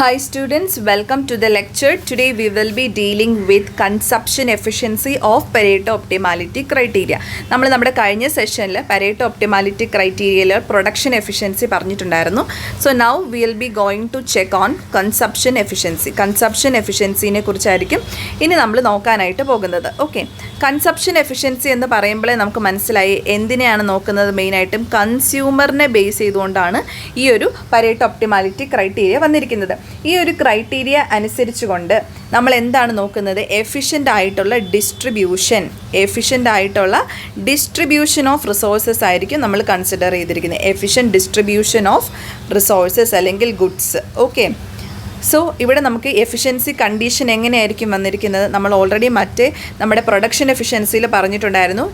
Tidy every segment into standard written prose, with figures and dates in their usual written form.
Hi students, welcome to the lecture. Today we will be dealing with consumption efficiency of Pareto optimality criteria. നമ്മൾ നമ്മുടെ കഴിഞ്ഞ സെഷനിൽ Pareto optimality criteria production efficiency പറഞ്ഞിട്ടുണ്ടായിരുന്നു. So now we will be going to check on consumption efficiency. Consumption efficiency നെ കുറിച്ചായിരിക്കും ഇനി നമ്മൾ നോക്കാനായിട്ട് പോകുന്നത്. ഓക്കെ, കൺസപ്ഷൻ എഫിഷ്യൻസി എന്ന് പറയുമ്പോഴേ നമുക്ക് മനസ്സിലായി എന്തിനെയാണ് നോക്കുന്നത്. മെയിനായിട്ടും കൺസ്യൂമറിനെ ബേസ് ചെയ്തുകൊണ്ടാണ് ഈ ഒരു Pareto optimality criteria വന്നിരിക്കുന്നത്. ഈ ഒരു ക്രൈറ്റീരിയ അനുസരിച്ചുകൊണ്ട് നമ്മൾ എന്താണ് നോക്കുന്നത്, എഫിഷ്യൻ്റ് ആയിട്ടുള്ള ഡിസ്ട്രിബ്യൂഷൻ ഓഫ് റിസോഴ്സസ് ആയിരിക്കും നമ്മൾ കൺസിഡർ ചെയ്തിരിക്കുന്നത്. എഫിഷ്യൻറ്റ് ഡിസ്ട്രിബ്യൂഷൻ ഓഫ് റിസോഴ്സസ് അല്ലെങ്കിൽ ഗുഡ്സ്. ഓക്കെ, സോ ഇവിടെ നമുക്ക് എഫിഷ്യൻസി കണ്ടീഷൻ എങ്ങനെയായിരിക്കും വന്നിരിക്കുന്നത്. നമ്മൾ ഓൾറെഡി നമ്മുടെ പ്രൊഡക്ഷൻ എഫിഷ്യൻസിയിൽ പറഞ്ഞിട്ടുണ്ടായിരുന്നു.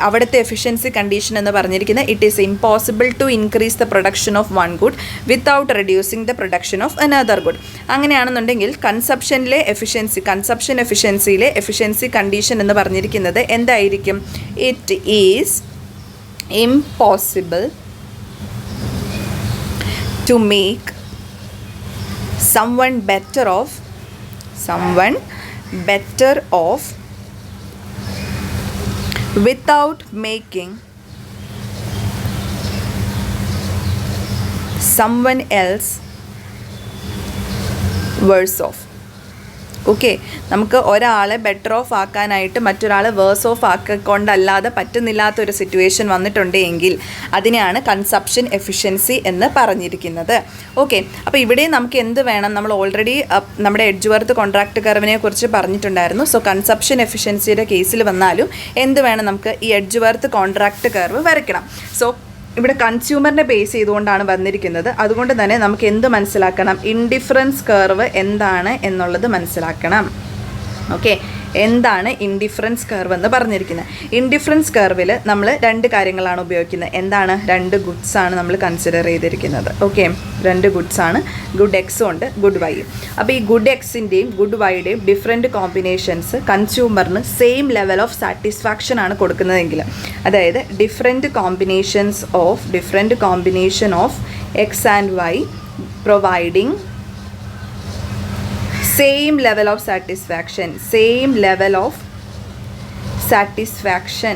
അവിടുത്തെ എഫിഷ്യൻസി കണ്ടീഷൻ എന്ന് പറഞ്ഞിരിക്കുന്നത് it is impossible to increase the production of one good without reducing the production of another good. അങ്ങനെയാണെന്നുണ്ടെങ്കിൽ കൺസപ്ഷൻ എഫിഷ്യൻസിയിലെ എഫിഷ്യൻസി കണ്ടീഷൻ എന്ന് പറഞ്ഞിരിക്കുന്നത് എന്തായിരിക്കും? It is impossible to make someone better off without making someone else worse off. Okay, നമുക്ക് ഒരാളെ better off ആക്കാനായിട്ട് മറ്റൊരാളെ worse off ആക്കിക്കൊണ്ടല്ലാതെ പറ്റുന്നില്ലാത്തൊരു സിറ്റുവേഷൻ വന്നിട്ടുണ്ടെങ്കിൽ അതിനെയാണ് കൺസപ്ഷൻ എഫിഷ്യൻസി എന്ന് പറഞ്ഞിരിക്കുന്നത്. ഓക്കെ, അപ്പോൾ ഇവിടെ നമുക്ക് എന്ത് വേണം? നമ്മൾ ഓൾറെഡി നമ്മുടെ എഡ്ജ്വർത്ത് കോൺട്രാക്റ്റ് കർവിനെ കുറിച്ച് പറഞ്ഞിട്ടുണ്ടായിരുന്നു. സോ കൺസപ്ഷൻ എഫിഷ്യൻസിയുടെ കേസിൽ വന്നാലും എന്ത് വേണം? നമുക്ക് ഈ എഡ്ജ്വർത്ത് കോൺട്രാക്റ്റ് കർവ് വരയ്ക്കണം. സോ ഇവിടെ കൺസ്യൂമറിനെ ബേസ് ചെയ്തുകൊണ്ടാണ് വന്നിരിക്കുന്നത്. അതുകൊണ്ട് തന്നെ നമുക്ക് എന്ത് മനസ്സിലാക്കണം? ഇൻഡിഫറൻസ് കർവ് എന്താണ് എന്നുള്ളത് മനസ്സിലാക്കണം. ഓക്കെ, എന്താണ് ഇൻഡിഫറൻസ് കർവ് എന്ന് പറഞ്ഞിരിക്കുന്നത്? ഇൻഡിഫറൻസ് കർവിൽ നമ്മൾ രണ്ട് കാര്യങ്ങളാണ് ഉപയോഗിക്കുന്നത്. എന്താണ്? രണ്ട് ഗുഡ്സ് ആണ് നമ്മൾ കൺസിഡർ ചെയ്തിരിക്കുന്നത്. ഓക്കെ, രണ്ട് ഗുഡ്സ് ആണ്, ഗുഡ് എക്സും ഉണ്ട്, ഗുഡ് വൈയും. അപ്പോൾ ഈ ഗുഡ് എക്സിൻ്റെയും ഗുഡ് വൈയുടെയും ഡിഫറെൻറ്റ് കോമ്പിനേഷൻസ് കൺസ്യൂമറിന് സെയിം ലെവൽ ഓഫ് സാറ്റിസ്ഫാക്ഷൻ ആണ് കൊടുക്കുന്നതെങ്കിൽ, അതായത് different combination of x and y providing same level of satisfaction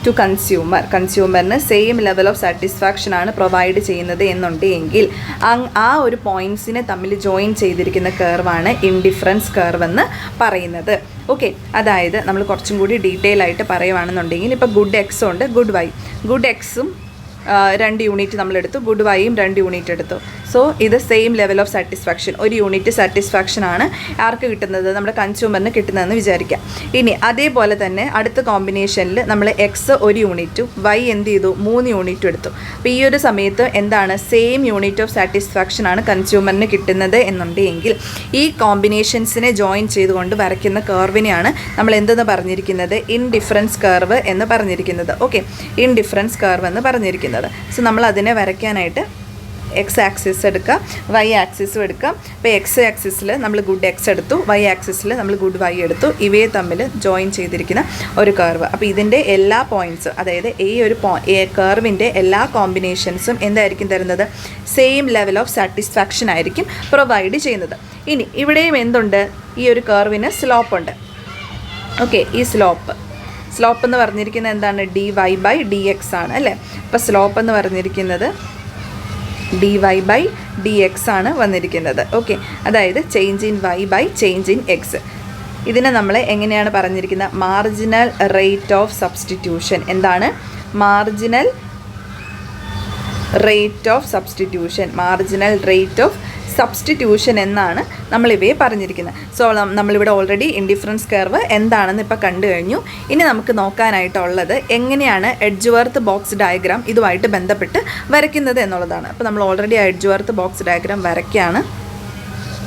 to കൺസ്യൂമറിന് സെയിം ലെവൽ ഓഫ് സാറ്റിസ്ഫാക്ഷൻ ആണ് പ്രൊവൈഡ് ചെയ്യുന്നത് എന്നുണ്ടെങ്കിൽ ആ ഒരു പോയിൻറ്റ്സിനെ തമ്മിൽ ജോയിൻ ചെയ്തിരിക്കുന്ന കർവാണ് ഇൻഡിഫറൻസ് കർവ് എന്ന് പറയുന്നത്. ഓക്കെ, അതായത് നമ്മൾ കുറച്ചും കൂടി ഡീറ്റെയിൽ ആയിട്ട് പറയുകയാണെന്നുണ്ടെങ്കിൽ ഇപ്പോൾ ഗുഡ് എക്സും ഉണ്ട്, ഗുഡ് വൈ. ഗുഡ് എക്സും 2 യൂണിറ്റ് നമ്മളെടുത്തു, ഗുഡ് വൈയും 2 യൂണിറ്റ് എടുത്തു. സോ ഇത് same level of satisfaction, 1 unit satisfaction ആണ് ആർക്ക് കിട്ടുന്നത്? നമ്മുടെ കൺസ്യൂമറിന് കിട്ടുന്നതെന്ന് വിചാരിക്കാം. ഇനി അതേപോലെ തന്നെ അടുത്ത കോമ്പിനേഷനിൽ നമ്മൾ എക്സ് 1 യൂണിറ്റും വൈ എന്ത് ചെയ്തു? 3 യൂണിറ്റും എടുത്തു. അപ്പോൾ ഈ ഒരു സമയത്ത് എന്താണ്? സെയിം യൂണിറ്റ് ഓഫ് സാറ്റിസ്ഫാക്ഷൻ ആണ് കൺസ്യൂമറിന് കിട്ടുന്നത് എന്നുണ്ടെങ്കിൽ ഈ കോമ്പിനേഷൻസിനെ ജോയിൻ ചെയ്തുകൊണ്ട് വരയ്ക്കുന്ന കർവിനെയാണ് നമ്മൾ എന്തെന്ന് പറഞ്ഞിരിക്കുന്നത്? ഇൻഡിഫറൻസ് കർവ് എന്ന് പറഞ്ഞിരിക്കുന്നത്. ഓക്കെ, ഇൻഡിഫറൻസ് കർവ് എന്ന് പറഞ്ഞിരിക്കുന്നത്. സോ നമ്മൾ അതിനെ വരയ്ക്കാനായിട്ട് എക്സ് ആക്സിസ് എടുക്കുക, വൈ ആക്സിസും എടുക്കുക. ഇപ്പോൾ എക്സ് ആക്സിസിൽ നമ്മൾ ഗുഡ് എക്സ് എടുത്തു, വൈ ആക്സിസിൽ നമ്മൾ ഗുഡ് വൈ എടുത്തു. ഇവയെ തമ്മിൽ ജോയിൻ ചെയ്തിരിക്കുന്ന ഒരു കർവ്. അപ്പോൾ ഇതിൻ്റെ എല്ലാ പോയിൻറ്റ്സും, അതായത് ഈ ഒരു കർവിൻ്റെ എല്ലാ കോമ്പിനേഷൻസും എന്തായിരിക്കും തരുന്നത്? സെയിം ലെവൽ ഓഫ് സാറ്റിസ്ഫാക്ഷൻ ആയിരിക്കും പ്രൊവൈഡ് ചെയ്യുന്നത്. ഇനി ഇവിടെയും എന്തുണ്ട്? ഈ ഒരു കർവിന് സ്ലോപ്പുണ്ട്. ഓക്കെ, ഈ സ്ലോപ്പ് എന്ന് പറഞ്ഞിരിക്കുന്നത് എന്താണ്? dy ബൈ ഡി എക്സ് ആണ് അല്ലേ? അപ്പോൾ സ്ലോപ്പ് എന്ന് പറഞ്ഞിരിക്കുന്നത് dy ബൈ ഡി എക്സ് ആണ് വന്നിരിക്കുന്നത്. ഓക്കെ, അതായത് change in y by change in x. ഇതിനെ നമ്മൾ എങ്ങനെയാണ് പറഞ്ഞിരിക്കുന്നത്? Marginal rate of substitution. എന്താണ്? മാർജിനൽ റേറ്റ് ഓഫ് സബ്സ്റ്റിറ്റ്യൂഷൻ എന്നാണ് നമ്മളിവയെ പറഞ്ഞിരിക്കുന്നത്. സോ നമ്മളിവിടെ ഓൾറെഡി ഇൻഡിഫറൻസ് കർവ് എന്താണെന്ന് ഇപ്പോൾ കണ്ടു കഴിഞ്ഞു. ഇനി നമുക്ക് നോക്കാനായിട്ടുള്ളത് എങ്ങനെയാണ് എഡ്ജ്വർത്ത് ബോക്സ് ഡയഗ്രാം ഇതുമായിട്ട് ബന്ധപ്പെട്ട് വരയ്ക്കുന്നത് എന്നുള്ളതാണ്. അപ്പോൾ നമ്മൾ ഓൾറെഡി എഡ്ജ്വർത്ത് ബോക്സ് ഡയഗ്രാം വരയ്ക്കുകയാണ്.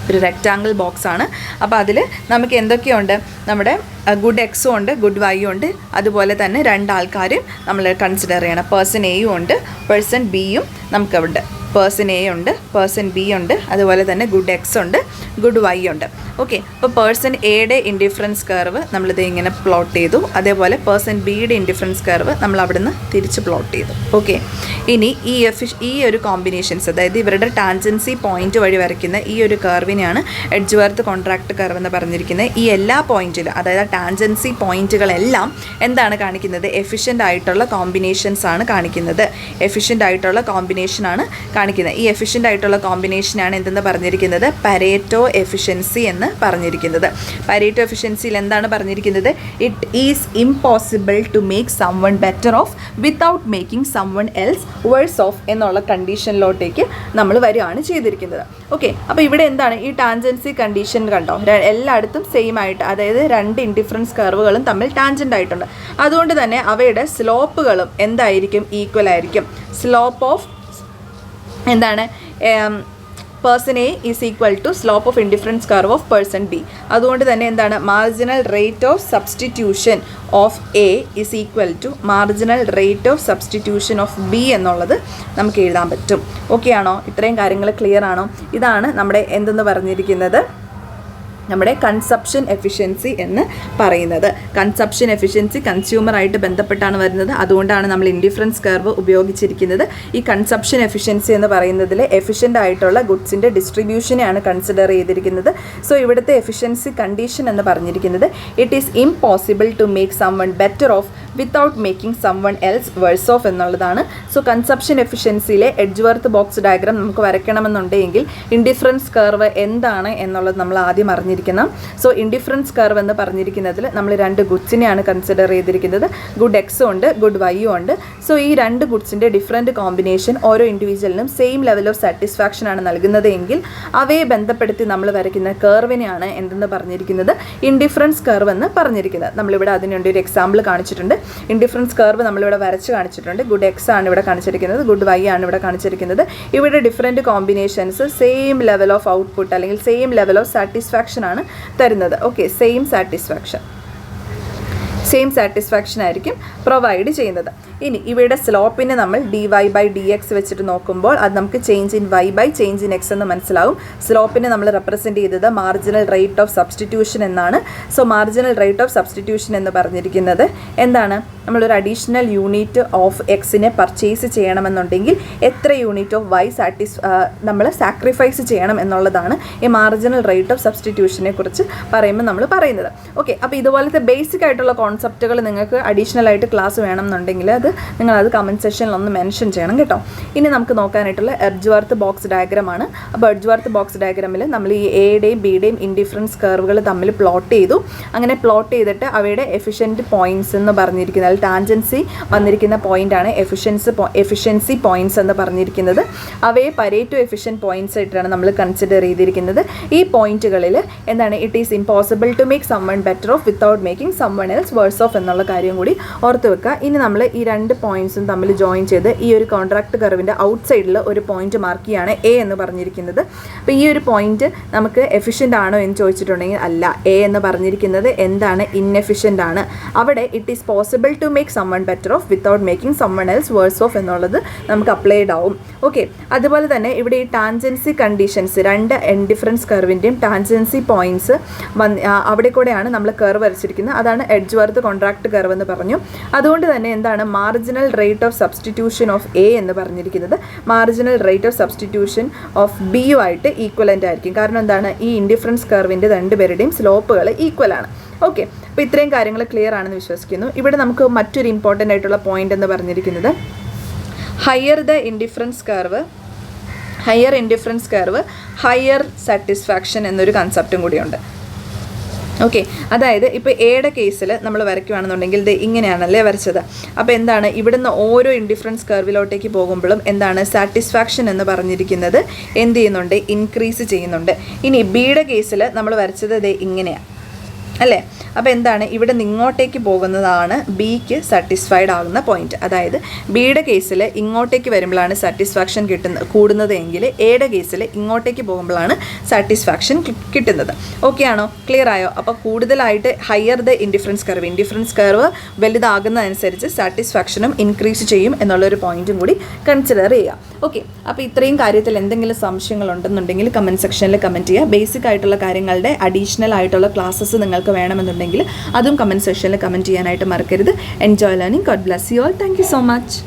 ഒരു റെക്റ്റാങ്കിൾ ബോക്സ് ആണ്. അപ്പോൾ അതിൽ നമുക്ക് എന്തൊക്കെയുണ്ട്? നമ്മുടെ ഗുഡ് എക്സും ഉണ്ട്, ഗുഡ് വൈയും ഉണ്ട്. അതുപോലെ തന്നെ രണ്ടാൾക്കാരും നമ്മൾ കൺസിഡർ ചെയ്യണം. പേഴ്സൺ എയും ഉണ്ട്, പേഴ്സൺ ബിയും നമുക്കവിടെ പേഴ്സൺ എ ഉണ്ട്, പേഴ്സൺ ബി ഉണ്ട്, അതുപോലെ തന്നെ ഗുഡ് എക്സ് ഉണ്ട്, ഗുഡ് വൈ ഉണ്ട്. ഓക്കെ, അപ്പോൾ പേഴ്സൺ എയുടെ ഇൻഡിഫറൻസ് കർവ് നമ്മളിത് ഇങ്ങനെ പ്ലോട്ട് ചെയ്തു. അതേപോലെ പേഴ്സൺ ബിയുടെ ഇൻഡിഫറൻസ് കർവ് നമ്മൾ അവിടുന്ന് തിരിച്ച് പ്ലോട്ട് ചെയ്തു. ഓക്കെ, ഇനി ഈ ഒരു കോമ്പിനേഷൻസ്, അതായത് ഇവരുടെ ടാൻജൻസി പോയിന്റ് വഴി വരയ്ക്കുന്ന ഈ ഒരു കർവിനെയാണ് എഡ്ജ്വർത്ത് കോൺട്രാക്ട് കർവ് എന്ന് പറഞ്ഞിരിക്കുന്നത്. ഈ എല്ലാ പോയിന്റിലും, അതായത് ടാൻജൻസി പോയിന്റുകളെല്ലാം എന്താണ് കാണിക്കുന്നത്? എഫിഷ്യൻ്റ് ആയിട്ടുള്ള കോമ്പിനേഷൻസ് ആണ് കാണിക്കുന്നത്. എഫിഷ്യൻ്റ് ആയിട്ടുള്ള കോമ്പിനേഷനാണ് കാണിക്കുന്നത്. ഈ എഫിഷ്യൻ്റ് ആയിട്ടുള്ള കോമ്പിനേഷനാണ് എന്തെന്ന് പറഞ്ഞിരിക്കുന്നത്? പരേറ്റോ എഫിഷ്യൻസി എന്ന് പറഞ്ഞിരിക്കുന്നത്. പരേറ്റോ എഫിഷ്യൻസിയിൽ എന്താണ് പറഞ്ഞിരിക്കുന്നത്? It is impossible to make someone better off without making someone else worse off എന്നുള്ള കണ്ടീഷനിലോട്ടേക്ക് നമ്മൾ വരികയാണ് ചെയ്തിരിക്കുന്നത്. ഓക്കെ, അപ്പോൾ ഇവിടെ എന്താണ് ഈ ടാൻജൻസി കണ്ടീഷൻ കണ്ടോ? എല്ലായിടത്തും സെയിം ആയിട്ട്, അതായത് രണ്ട് ഇൻഡിഫറൻസ് കർവുകളും തമ്മിൽ ടാൻജൻ്റ് ആയിട്ടുണ്ട്. അതുകൊണ്ട് തന്നെ അവയുടെ സ്ലോപ്പുകളും എന്തായിരിക്കും? ഈക്വൽ ആയിരിക്കും. സ്ലോപ്പ് ഓഫ് എന്താണ്? Person A is equal to slope of indifference curve of person B. അതുകൊണ്ട് തന്നെ എന്താണ്? Marginal rate of substitution of A is equal to marginal rate of substitution of B എന്നുള്ളത് നമുക്ക് എഴുതാൻ പറ്റും. ഓക്കെ ആണോ? ഇത്രയും കാര്യങ്ങൾ ക്ലിയർ ആണോ? ഇതാണ് നമ്മുടെ എന്തെന്ന് പറഞ്ഞിരിക്കുന്നത്? നമ്മുടെ കൺസപ്ഷൻ എഫിഷ്യൻസി എന്ന് പറയുന്നത്. കൺസപ്ഷൻ എഫിഷ്യൻസി കൺസ്യൂമറായിട്ട് ബന്ധപ്പെട്ടാണ് വരുന്നത്. അതുകൊണ്ടാണ് നമ്മൾ ഇൻഡിഫറൻസ് കർവ് ഉപയോഗിച്ചിരിക്കുന്നത്. ഈ കൺസപ്ഷൻ എഫിഷ്യൻസി എന്ന് പറയുന്നതിൽ എഫിഷ്യൻ്റ് ആയിട്ടുള്ള ഗുഡ്സിൻ്റെ ഡിസ്ട്രിബ്യൂഷനെയാണ് കൺസിഡർ ചെയ്തിരിക്കുന്നത്. സോ ഇവിടുത്തെ എഫിഷ്യൻസി കണ്ടീഷൻ എന്ന് പറഞ്ഞിരിക്കുന്നത് it is impossible to make someone better off without making someone else worse off എന്നുള്ളതാണ്. സോ കൺസപ്ഷൻ എഫിഷ്യൻസിയിലെ എഡ്ജ്വർത്ത് ബോക്സ് ഡയഗ്രാം നമുക്ക് വരയ്ക്കണമെന്നുണ്ടെങ്കിൽ ഇൻഡിഫറൻസ് കർവ് എന്താണ് എന്നുള്ളത് നമ്മൾ ആദ്യം അറിഞ്ഞിരിക്കണം. സോ ഇൻഡിഫറൻസ് കർവ് എന്ന് പറഞ്ഞിരിക്കുന്നതിൽ നമ്മൾ രണ്ട് ഗുഡ്സിനെയാണ് കൺസിഡർ ചെയ്തിരിക്കുന്നത്. ഗുഡ് എക്സും ഉണ്ട്, ഗുഡ് വൈയും ഉണ്ട്. സോ ഈ രണ്ട് ഗുഡ്സിൻ്റെ ഡിഫറൻറ്റ് കോമ്പിനേഷൻ ഓരോ ഇൻഡിവിജ്വലിനും സെയിം ലെവൽ ഓഫ് സാറ്റിസ്ഫാക്ഷൻ ആണ് നൽകുന്നത് എങ്കിൽ അവയെ ബന്ധപ്പെടുത്തി നമ്മൾ വരയ്ക്കുന്ന കർവിനെയാണ് എന്തെന്ന് പറഞ്ഞിരിക്കുന്നത്? ഇൻഡിഫറൻസ് കർവ് എന്ന് പറഞ്ഞിരിക്കുന്നത്. നമ്മളിവിടെ അതിനുവേണ്ടി ഒരു എക്സാമ്പിൾ കാണിച്ചിട്ടുണ്ട്. ഇൻഡിഫറൻസ് കർവ് നമ്മളിവിടെ വരച്ച് കാണിച്ചിട്ടുണ്ട്. ഗുഡ് എക്സ് ആണ് ഇവിടെ കാണിച്ചിരിക്കുന്നത്, ഗുഡ് വൈ ആണ് ഇവിടെ കാണിച്ചിരിക്കുന്നത്. ഇവിടെ different combinations same level of output അല്ലെങ്കിൽ സെയിം ലെവൽ ഓഫ് സാറ്റിസ്ഫാക്ഷൻ ആണ് തരുന്നത്. ഓക്കെ, സെയിം സാറ്റിസ്ഫാക്ഷൻ ആയിരിക്കും പ്രൊവൈഡ് ചെയ്യുന്നത്. ഇനി ഇവയുടെ സ്ലോപ്പിനെ നമ്മൾ dy ബൈ ഡി എക്സ് വെച്ചിട്ട് നോക്കുമ്പോൾ അത് നമുക്ക് change in y by change in x എന്ന് മനസ്സിലാവും. സ്ലോപ്പിനെ നമ്മൾ റെപ്രസെൻറ്റ് ചെയ്തത് മാർജിനൽ റേറ്റ് ഓഫ് സബ്സ്റ്റിറ്റ്യൂഷൻ എന്നാണ്. So marginal rate of substitution എന്ന് പറഞ്ഞിരിക്കുന്നത് എന്താണ്? നമ്മളൊരു അഡീഷണൽ യൂണിറ്റ് ഓഫ് എക്സിനെ പർച്ചേസ് ചെയ്യണമെന്നുണ്ടെങ്കിൽ എത്ര യൂണിറ്റ് ഓഫ് വൈ നമ്മൾ സാക്രിഫൈസ് ചെയ്യണം എന്നുള്ളതാണ് ഈ മാർജിനൽ റേറ്റ് ഓഫ് സബ്സ്റ്റിറ്റ്യൂഷനെ കുറിച്ച് പറയുമ്പോൾ നമ്മൾ പറയുന്നത്. ഓക്കെ, അപ്പോൾ ഇതുപോലത്തെ ബേസിക് ആയിട്ടുള്ള കോൺസെപ്റ്റുകൾ നിങ്ങൾക്ക് അഡീഷണൽ ആയിട്ട് ക്ലാസ് വേണമെന്നുണ്ടെങ്കിൽ നിങ്ങളത് കമൻറ്റ് സെക്ഷനിൽ ഒന്ന് മെൻഷൻ ചെയ്യണം കേട്ടോ. ഇനി നമുക്ക് നോക്കാനായിട്ടുള്ള എഡ്ജ്വർത്ത് ബോക്സ് ഡയഗ്രാമാണ്. അപ്പോൾ എഡ്ജ്വർത്ത് ബോക്സ് ഡയഗ്രാമിൽ നമ്മൾ ഈ എയുടെയും ബിയുടെയും ഇൻഡിഫറൻസ് കർവുകൾ തമ്മിൽ പ്ലോട്ട് ചെയ്തു. അങ്ങനെ പ്ലോട്ട് ചെയ്തിട്ട് അവയുടെ എഫിഷ്യൻറ്റ് പോയിൻറ്റ്സ് എന്ന് പറഞ്ഞിരിക്കുന്നത്, ടാൻജൻസി വന്നിരിക്കുന്ന പോയിൻ്റാണ് എഫിഷ്യൻസി പോയിൻറ്റ്സ് എന്ന് പറഞ്ഞിരിക്കുന്നത്. അവയെ പരേറ്റോ എഫിഷ്യൻറ്റ് പോയിൻറ്റ്സ് ആയിട്ടാണ് നമ്മൾ കൺസിഡർ ചെയ്തിരിക്കുന്നത്. ഈ പോയിന്റുകളിൽ എന്താണ്? It is impossible to make someone better off without making someone else worse off എന്നുള്ള കാര്യം കൂടി ഓർത്ത് വെക്കുക. ഇനി നമ്മൾ ഈ രണ്ട് പോയിന്റ്സും തമ്മിൽ ജോയിൻ ചെയ്ത് ഈ ഒരു കോൺട്രാക്ട് കർവിൻ്റെ ഔട്ട് സൈഡിൽ ഒരു പോയിന്റ് മാർക്ക് ചെയ്യാണ് എ എന്ന് പറഞ്ഞിരിക്കുന്നത്. അപ്പോൾ ഈ ഒരു പോയിന്റ് നമുക്ക് എഫിഷ്യൻ്റ് ആണോ എന്ന് ചോദിച്ചിട്ടുണ്ടെങ്കിൽ അല്ല. എ എന്ന് പറഞ്ഞിരിക്കുന്നത് എന്താണ്? ഇൻഎഫിഷ്യൻ്റ് ആണ്. അവിടെ it is possible to make someone better off without making someone else worse off എന്നുള്ളത് നമുക്ക് അപ്ലൈഡ് ആവും. ഓക്കെ, അതുപോലെ തന്നെ ഇവിടെ ഈ ടാൻജൻസി കണ്ടീഷൻസ്, രണ്ട് ഇൻഡിഫറൻസ് കർവിൻ്റെയും ടാൻജൻസി പോയിന്റ്സ് അവിടെ കൂടെയാണ് നമ്മൾ കർവ് വരച്ചിരിക്കുന്നത്. അതാണ് എഡ്ജ്വർത്ത് കോൺട്രാക്ട് കർവ് എന്ന് പറഞ്ഞു. അതുകൊണ്ട് തന്നെ എന്താണ്? Marginal rate of substitution of a എന്ന് പറഞ്ഞിരിക്കുന്നത് marginal rate of substitution of ബിയുമായിട്ട് ഈക്വലൻ്റ് ആയിരിക്കും. കാരണം എന്താണ്? ഈ ഇൻഡിഫറൻസ് കർവിൻ്റെ രണ്ടുപേരുടെയും സ്ലോപ്പുകൾ ഈക്വൽ ആണ്. ഓക്കെ, അപ്പോൾ ഇത്രയും കാര്യങ്ങൾ ക്ലിയർ ആണെന്ന് വിശ്വസിക്കുന്നു. ഇവിടെ നമുക്ക് മറ്റൊരു ഇമ്പോർട്ടൻ്റ് ആയിട്ടുള്ള പോയിന്റ് എന്ന് പറഞ്ഞിരിക്കുന്നത് higher indifference curve higher satisfaction എന്നൊരു കൺസെപ്റ്റും കൂടിയുണ്ട്. ഓക്കെ, അതായത് ഇപ്പോൾ എയുടെ കേസിൽ നമ്മൾ വരയ്ക്കുകയാണെന്നുണ്ടെങ്കിൽ ഇത് ഇങ്ങനെയാണല്ലേ വരച്ചത്. അപ്പോൾ എന്താണ്? ഇവിടുന്ന് ഓരോ ഇൻഡിഫറൻസ് കർവിലോട്ടേക്ക് പോകുമ്പോഴും എന്താണ്? സാറ്റിസ്ഫാക്ഷൻ എന്ന് പറഞ്ഞിരിക്കുന്നത് എന്ത് ചെയ്യുന്നുണ്ട്? ഇൻക്രീസ് ചെയ്യുന്നുണ്ട്. ഇനി ബിയുടെ കേസിൽ നമ്മൾ വരച്ചത് ഇത് ഇങ്ങനെയാണ് അല്ലേ? അപ്പോൾ എന്താണ് ഇവിടെ ഇങ്ങോട്ടേക്ക് പോകുന്നതാണ് ബിക്ക് സാറ്റിസ്ഫൈഡ് ആകുന്ന പോയിന്റ്. അതായത് ബിയുടെ കേസിൽ ഇങ്ങോട്ടേക്ക് വരുമ്പോഴാണ് സാറ്റിസ്ഫാക്ഷൻ കൂടുന്നത് എങ്കിൽ എയുടെ കേസിൽ ഇങ്ങോട്ടേക്ക് പോകുമ്പോഴാണ് സാറ്റിസ്ഫാക്ഷൻ കിട്ടുന്നത്. ഓക്കെ ആണോ? ക്ലിയർ ആയോ? അപ്പോൾ കൂടുതലായിട്ട് ഹയർ ദ ഇൻഡിഫറൻസ് കർവ് വലുതാകുന്നതനുസരിച്ച് സാറ്റിസ്ഫാക്ഷനും ഇൻക്രീസ് ചെയ്യും എന്നുള്ളൊരു പോയിന്റും കൂടി കൺസിഡർ ചെയ്യുക. ഓക്കെ, അപ്പോൾ ഇത്രയും കാര്യത്തിൽ എന്തെങ്കിലും സംശയങ്ങളുണ്ടെന്നുണ്ടെങ്കിൽ കമൻറ്റ് സെക്ഷനിൽ കമൻറ്റ് ചെയ്യുക. ബേസിക് ആയിട്ടുള്ള കാര്യങ്ങളുടെ അഡീഷണൽ ആയിട്ടുള്ള ക്ലാസ്സസ് നിങ്ങൾക്ക് വേണമെന്നുണ്ടെങ്കിൽ അതും കമൻറ്റ് സെക്ഷനിൽ കമൻറ്റ് ചെയ്യാനായിട്ട് മറക്കരുത്. Enjoy learning. God bless you all. Thank you so much.